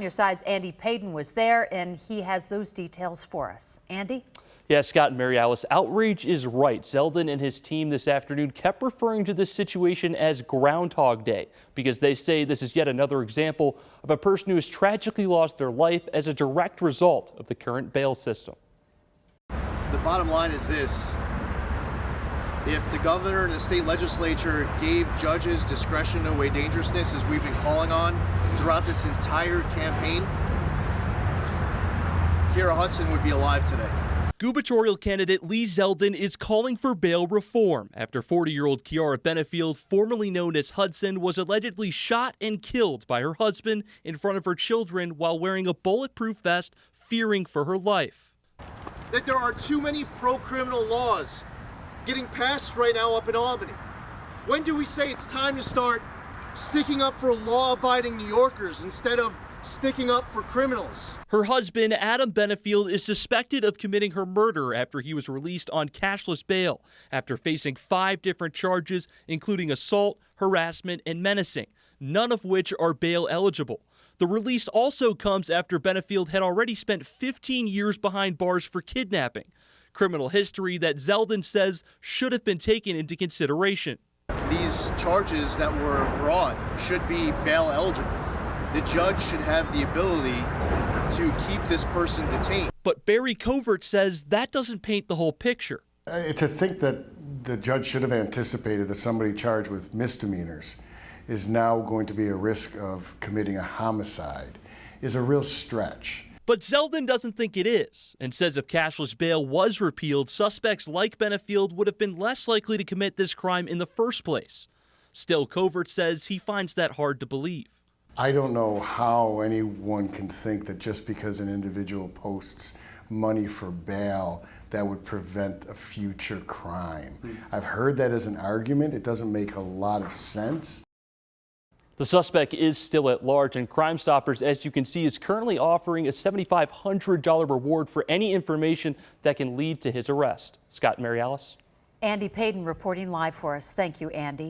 Your side's Andy Payton was there, and he has those details for us. Andy? Yeah, Scott and Mary Alice, outrage is right. Zeldin and his team this afternoon kept referring to this situation as Groundhog Day because they say this is yet another example of a person who has tragically lost their life as a direct result of the current bail system. The bottom line is this. If the governor and the state legislature gave judges discretion to weigh dangerousness, as we've been calling on throughout this entire campaign, Kira Hudson would be alive today. Gubernatorial candidate Lee Zeldin is calling for bail reform after 40-year-old Kiara Benefield, formerly known as Hudson, was allegedly shot and killed by her husband in front of her children while wearing a bulletproof vest, fearing for her life. That there are too many pro-criminal laws getting passed right now up in Albany. When do we say it's time to start sticking up for law-abiding New Yorkers instead of sticking up for criminals? Her husband, Adam Benefield, is suspected of committing her murder after he was released on cashless bail after facing 5 different charges, including assault, harassment, and menacing, none of which are bail eligible. The release also comes after Benefield had already spent 15 years behind bars for kidnapping, criminal history that Zeldin says should have been taken into consideration. These charges that were brought should be bail eligible. The judge should have the ability to keep this person detained. But Barry Covert says that doesn't paint the whole picture. To think that the judge should have anticipated that somebody charged with misdemeanors is now going to be a risk of committing a homicide is a real stretch. But Zeldin doesn't think it is, and says if cashless bail was repealed, suspects like Benefield would have been less likely to commit this crime in the first place. Still, Covert says he finds that hard to believe. I don't know how anyone can think that just because an individual posts money for bail, that would prevent a future crime. I've heard that as an argument. It doesn't make a lot of sense. The suspect is still at large, and Crime Stoppers, as you can see, is currently offering a $7,500 reward for any information that can lead to his arrest. Scott and Mary Alice. Andy Payton reporting live for us. Thank you, Andy.